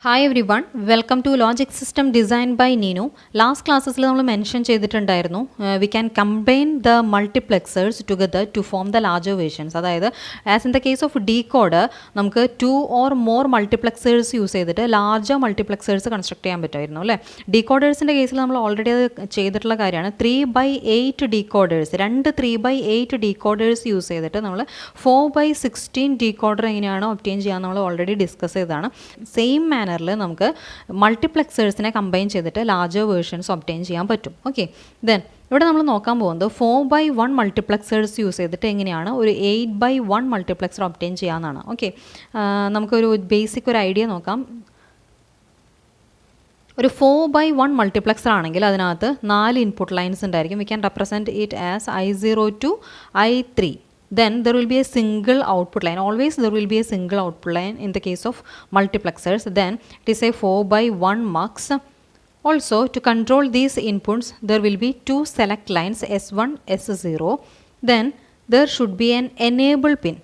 Hi everyone, welcome to Logic System Design by Nino. Last classes നമ്മൾ mention ചെയ്തിട്ടുണ്ടായിരുന്നു we can combine the multiplexers together to form the larger versions. അതായത് as in the case of decoder നമുക്ക് 2 or more multiplexers use ചെയ്തിട്ട് larger multiplexers construct ചെയ്യാൻ പറ്റുമായിരുന്നു അല്ലേ. ഡീകോഡേഴ്സിൻ്റെ കേസിൽ നമ്മൾ ഓൾറെഡി അത് ചെയ്തിട്ടുള്ള കാര്യമാണ്. 3/8 ഡീകോഡേഴ്സ്, രണ്ട് 3/8 ഡീകോഡേഴ്സ് യൂസ് ചെയ്തിട്ട് നമ്മൾ 4/16 ഡീകോഡർ എങ്ങനെയാണോ ഒബ്റ്റെയിൻ ചെയ്യാൻ നമ്മൾ ഓൾറെഡി ഡിസ്കസ് ചെയ്തതാണ്. സെയിം മാനറിൽ നമുക്ക് മൾട്ടിപ്ലെക്സേഴ്സിനെ കമ്പൈൻ ചെയ്തിട്ട് ലാർജർ വേർഷൻസ് ഒബ്റ്റെയിൻ ചെയ്യാൻ പറ്റും. ഓക്കെ, ദെൻ ഇവിടെ നമ്മൾ നോക്കാൻ പോകുന്നത് 4/1 മൾട്ടിപ്ലെക്സേഴ്സ് യൂസ് ചെയ്തിട്ട് എങ്ങനെയാണ് ഒരു 8/1 മൾട്ടിപ്ലെക്സർ ഒബ്റ്റെയിൻ ചെയ്യാമെന്നാണ്. ഓക്കെ, നമുക്കൊരു ബേസിക് ഒരു ഐഡിയ നോക്കാം. ഒരു 4/1 മൾട്ടിപ്ലെക്സർ ആണെങ്കിൽ അതിനകത്ത് 4 ഇൻപുട്ട് ലൈൻസ് ഉണ്ടായിരിക്കും. We can represent it as I0 to I3. Then there will be a single output line. Always there will be a single output line in the case of multiplexers. Then it is a 4/1 mux. Also, to control these inputs, there will be two select lines S1, S0. Then there should be an enable pin.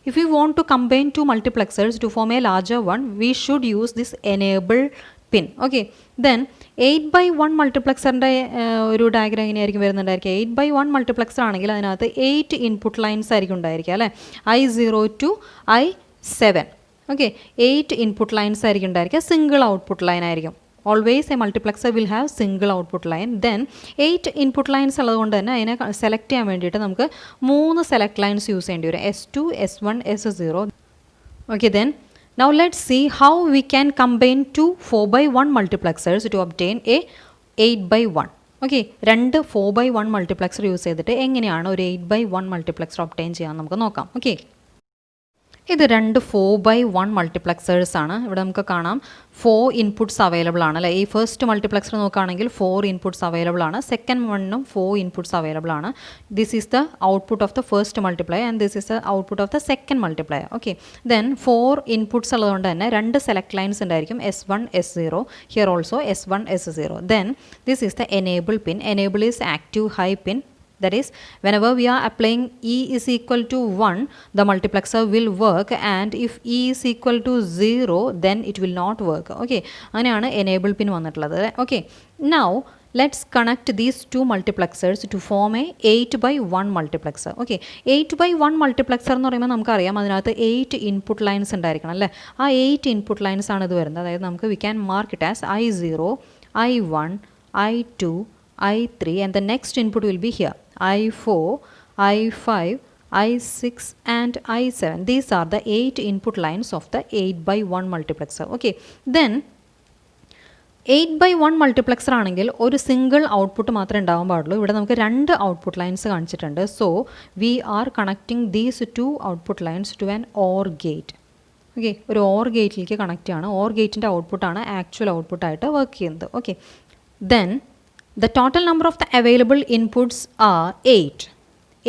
If we want to combine two multiplexers to form a larger one, we should use this enable pin. Okay, then 8/1 മൾട്ടിപ്ലെക്സറിൻ്റെ ഒരു diagram എങ്ങനെയായിരിക്കും വരുന്നുണ്ടായിരിക്കുക. 8/1 multiplexer ആണെങ്കിൽ അതിനകത്ത് 8 input lines ആയിരിക്കും ഉണ്ടായിരിക്കുക അല്ലേ. I0 to I7. Okay, 8 input lines ആയിരിക്കും ഉണ്ടായിരിക്കുക. Single output line ആയിരിക്കും. Always A multiplexer will have single output line. Then 8 input lines ഉള്ളതുകൊണ്ട് തന്നെ അതിനെ സെലക്ട് ചെയ്യാൻ വേണ്ടിയിട്ട് നമുക്ക് 3 സെലക്ട് ലൈൻസ് യൂസ് ചെയ്യേണ്ടി വരും. S2, S1, S0. Okay, then now let's see how we can combine two 4/1 multiplexers to obtain a 8/1. Okay, രണ്ട് 4/1 multiplexer use ചെയ്തിട്ട് എങ്ങനെയാണ് ഒരു 8/1 മൾട്ടിപ്ലെക്സർ ഒബ്റ്റെയിൻ ചെയ്യാൻ നമുക്ക് നോക്കാം. ഓക്കെ, ഇത് രണ്ട് 4/1 മൾട്ടിപ്ലെക്സേഴ്സ് ആണ്. ഇവിടെ നമുക്ക് കാണാം 4 ഇൻപുട്ട്സ് അവൈലബിൾ ആണ് അല്ലേ. ഈ ഫസ്റ്റ് മൾട്ടിപ്ലെക്സർ നോക്കുകയാണെങ്കിൽ 4 ഇൻപുട്ട്സ് അവൈലബിൾ ആണ്. സെക്കൻഡ് വണ്ണും 4 ഇൻപുട്ട്സ് അവൈലബിൾ ആണ്. This is the output of the first multiplier and this is the output of the second multiplier. Okay, then 4 inputs ഉള്ളതുകൊണ്ട് തന്നെ രണ്ട് സെലക്ട് ലൈൻസ് ഉണ്ടായിരിക്കും. S1, S0. Here also S1, S0. Then this is the enable pin. Enable is active high pin. That is, whenever we are applying E is equal to 1, the multiplexer will work, and if E is equal to 0, then it will not work. Okay, അങ്ങനെയാണ് enable pin വന്നിട്ടുള്ളത്. Okay, now let's connect these two multiplexers to form a 8/1 multiplexer. Okay, 8/1 multiplexer എന്ന് പറയുമ്പോൾ നമുക്കറിയാം അതിനകത്ത് 8 input lines ഉണ്ടായിരിക്കണം അല്ലേ. ആ 8 input lines ആണ് ഇത് വരുന്നത്. അതായത് നമുക്ക് we can mark it as I0, I1, I2, I3, and the next input will be here I4, I5, I6 and I7. These are the 8 input lines of the 8/1 multiplexer. Okay, then 8/1 multiplexer ആണെങ്കിൽ ഒരു single output മാത്രമേ ഉണ്ടാകാൻ പാടുള്ളൂ. ഇവിടെ നമുക്ക് രണ്ട് output lines കാണിച്ചിട്ടുണ്ട്. So we are connecting these 2 output lines to an or gate. Okay, ഒരു ഓർ ഗേറ്റിലേക്ക് കണക്റ്റ് ചെയ്യാണ്. ഓർ ഗേറ്റിൻ്റെ ഔട്ട്പുട്ടാണ് ആക്ച്വൽ ഔട്ട്പുട്ടായിട്ട് വർക്ക് ചെയ്യുന്നത്. Okay, then the total number of the available inputs are 8.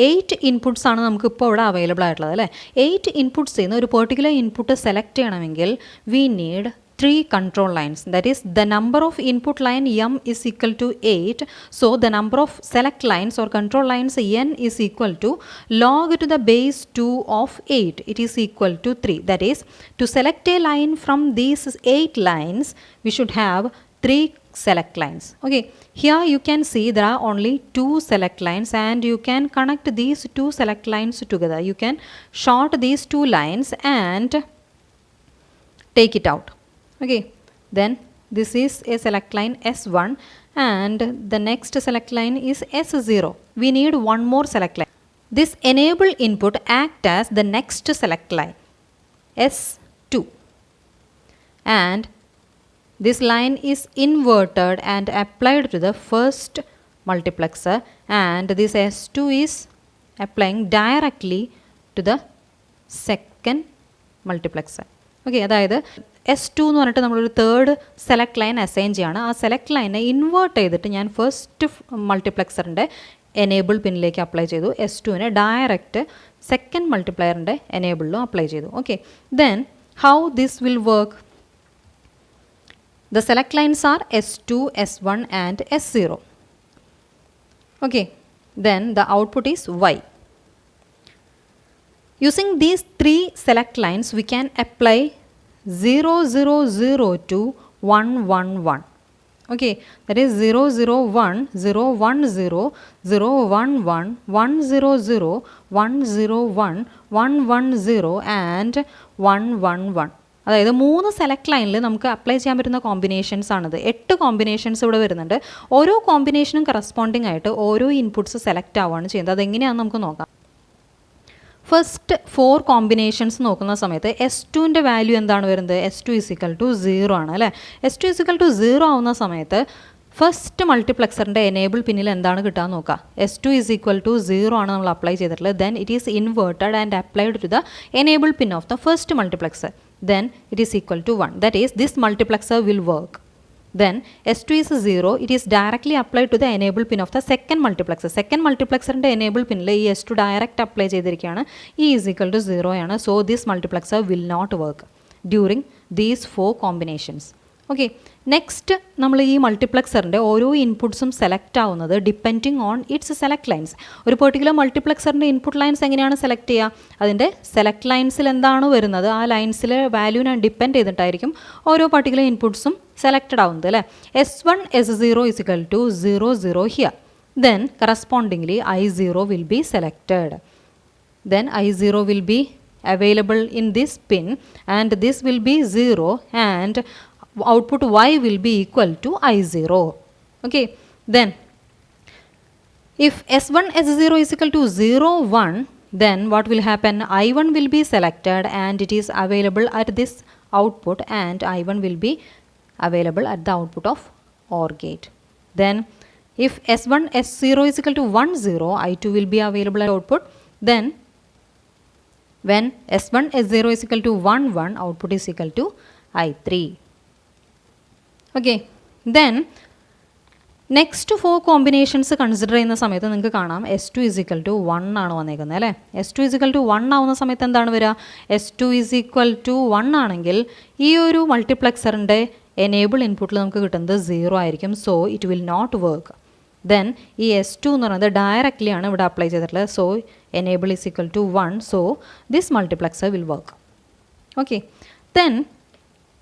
8 inputs ആണ് നമുക്ക് ഇപ്പോൾ ഇവിടെ അവൈലബിൾ ആയിട്ടുള്ളത് അല്ലേ. 8 ഇൻപുട്ട്സ് ചെയ്യുന്ന ഒരു പെർട്ടിക്കുലർ ഇൻപുട്ട് സെലക്ട് ചെയ്യണമെങ്കിൽ we need 3 control lines. That is, the number of input line m is equal to 8. So the number of select lines or control lines n is equal to log to the base 2 of 8. It is equal to 3. That is, to select a line from these 8 lines, we should have 3 select lines. Okay, here you can see there are only 2 select lines, and you can connect these 2 select lines together. You can short these 2 lines and take it out. Okay, then this is a select line S1 and the next select line is S0. We need one more select line. This enable input act as the next select line S2, and this line is inverted and applied to the first multiplexer, and this S2 is applying directly to the second multiplexer. Okay, അതായത് S2 എന്ന് പറഞ്ഞിട്ട് നമ്മളൊരു third select line assign ചെയ്യാണ്. ആ select ലൈനെ invert ചെയ്തിട്ട് ഞാൻ first മൾട്ടിപ്ലെക്സറിൻ്റെ enable പിന്നിലേക്ക് apply ചെയ്തു. S2നെ ഡയറക്റ്റ് സെക്കൻഡ് മൾട്ടിപ്ലയറിൻ്റെ എനേബിളിലും അപ്ലൈ ചെയ്തു. Okay, then how this will work? The select lines are S2, S1 and S0. Okay, then the output is Y. Using these 3 select lines, we can apply 0 0 0 to 1 1 1. Okay, that is 0 0 1 0 1 0 0 1 1 1 0 0 1 0 1 1 1 0 and 1 1 1. അതായത് 3 select ലൈനിൽ നമുക്ക് apply ചെയ്യാൻ പറ്റുന്ന combinations ആണിത്. 8 combinations ഇവിടെ വരുന്നുണ്ട്. ഓരോ കോമ്പിനേഷനും കറസ്പോണ്ടിങ് ആയിട്ട് ഓരോ ഇൻപുട്സ് സെലക്ട് ആവുകയാണ് ചെയ്യുന്നത്. അതെങ്ങനെയാണെന്ന് നമുക്ക് നോക്കാം. ഫസ്റ്റ് 4 കോമ്പിനേഷൻസ് നോക്കുന്ന സമയത്ത് S2ൻ്റെ വാല്യൂ എന്താണ് വരുന്നത്? S2 0 ആണ് അല്ലേ. S2 0 ആവുന്ന സമയത്ത് ഫസ്റ്റ് മൾട്ടിപ്ലക്സറിൻ്റെ എനേബിൾ പിന്നിൽ എന്താണ് കിട്ടുക നോക്കുക. S2 0 ആണ് നമ്മൾ അപ്ലൈ ചെയ്തിട്ടുള്ളത്. Then it is inverted and applied to the enable pin of the first multiplexer. Then it is equal to 1. That is, this multiplexer will work. Then S2 is 0. It is directly applied to the enable pin of the second multiplexer. Second multiplexer ന്റെ enable pin ഈ S2 direct apply ചെയ്തിരിക്കുകയാണ്. E is equal to 0 ആണ്. So this multiplexer will not work during these 4 combinations. Okay, next നമ്മൾ ഈ മൾട്ടിപ്ലക്സറിൻ്റെ ഓരോ ഇൻപുട്സും select ആവുന്നത് depending on its select lines. ഒരു particular മൾട്ടിപ്ലക്സറിൻ്റെ input lines എങ്ങനെയാണ് സെലക്ട് ചെയ്യുക? അതിൻ്റെ സെലക്ട് ലൈൻസിൽ എന്താണ് വരുന്നത് ആ ലൈൻസിലെ വാല്യൂവിനെ ഡിപ്പെൻഡ് ചെയ്തിട്ടായിരിക്കും ഓരോ പർട്ടിക്കുലർ ഇൻപുട്സും സെലക്റ്റഡ് ആവുന്നത് അല്ലേ. S1 S0 is equal to 0 0 here. Then correspondingly I0 will be selected. Then I0 will be available in this pin and this will be 0 and output Y will be equal to I0. Okay, then if S1 S0 is equal to 0 1, then what will happen? I1 will be selected and it is available at this output and I1 will be available at the output of OR gate. Then if S1 S0 is equal to 1 0, I2 will be available at output. Then when S1 S0 is equal to 1 1, output is equal to I3. Okay, then next 4 combinations consider ചെയ്യുന്ന സമയത്ത് നിങ്ങൾക്ക് കാണാം S2 1 ആണ് വന്നേക്കുന്നത് അല്ലേ. S2 1 ആവുന്ന സമയത്ത് എന്താണ് വരിക? S2 1 ആണെങ്കിൽ ഈ ഒരു മൾട്ടിപ്ലക്സറിൻ്റെ എനേബിൾ ഇൻപുട്ടിൽ നമുക്ക് കിട്ടുന്നത് 0 ആയിരിക്കും. So it will not work. Then ഈ S2 എന്ന് പറയുന്നത് ഡയറക്റ്റ്ലി ആണ് ഇവിടെ അപ്ലൈ ചെയ്തിട്ടുള്ളത്. So enable is equal to 1. So this multiplexer will work. Okay, then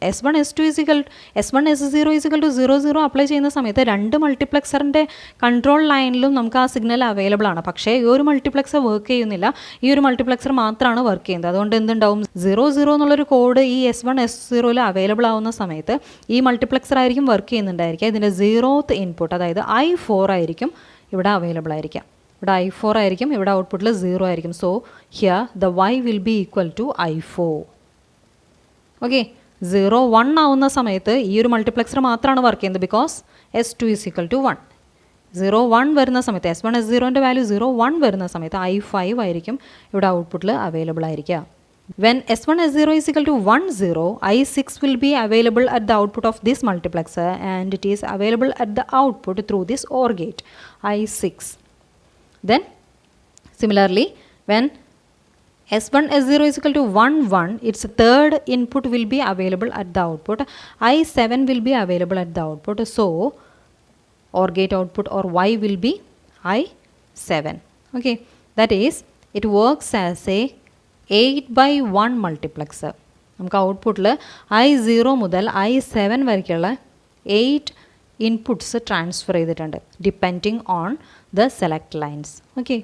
S1 S0 is equal to 0 0 apply ചെയ്യുന്ന സമയത്ത് രണ്ട് മൾട്ടിപ്ലക്സറിൻ്റെ കൺട്രോൾ ലൈനിലും നമുക്ക് ആ സിഗ്നൽ അവൈലബിൾ ആണ്. പക്ഷേ ഈ ഒരു മൾട്ടിപ്ലക്സർ വർക്ക് ചെയ്യുന്നില്ല, ഈ ഒരു മൾട്ടിപ്ലക്സർ മാത്രമാണ് വർക്ക് ചെയ്യുന്നത്. അതുകൊണ്ട് എന്തുണ്ടാവും? 0 0 എന്നുള്ളൊരു കോഡ് ഈ S1 S0 അവൈലബിൾ ആവുന്ന സമയത്ത് ഈ മൾട്ടിപ്ലക്സർ ആയിരിക്കും വർക്ക് ചെയ്യുന്നുണ്ടായിരിക്കുക. ഇതിൻ്റെ 0th ഇൻപുട്ട് അതായത് I4 ആയിരിക്കും ഇവിടെ അവൈലബിൾ ആയിരിക്കാം. ഇവിടെ I4 ആയിരിക്കും, ഇവിടെ ഔട്ട്പുട്ടിൽ 0 ആയിരിക്കും. So here the Y will be equal to I4. Okay, 0 1 ആവുന്ന സമയത്ത് ഈ ഒരു മൾട്ടിപ്ലക്സർ മാത്രമാണ് വർക്ക് ചെയ്യുന്നത് because S2 is equal to 1. 0 1 വരുന്ന സമയത്ത് S1 S0ൻ്റെ വാല്യൂ 0 1 വരുന്ന സമയത്ത് I5 ആയിരിക്കും ഇവിടെ ഔട്ട്പുട്ടിൽ അവൈലബിൾ ആയിരിക്കുക. When S1 S0 is equal to 1 0, I6 will be available at the output of this multiplexer and it is available at the output through this OR gate I6. Then similarly, when S1 S0 is equal to 1 1, its third input will be available at the output. I7 will be available at the output. So OR gate output or Y will be I7. Okay, that is it works as a 8/1 multiplexer. നമുക്ക് ഔട്ട്പുട്ടിൽ I0 മുതൽ I7 വരയ്ക്കുള്ള 8 inputs transfer ചെയ്തിട്ടുണ്ട് depending on the select lines. Okay.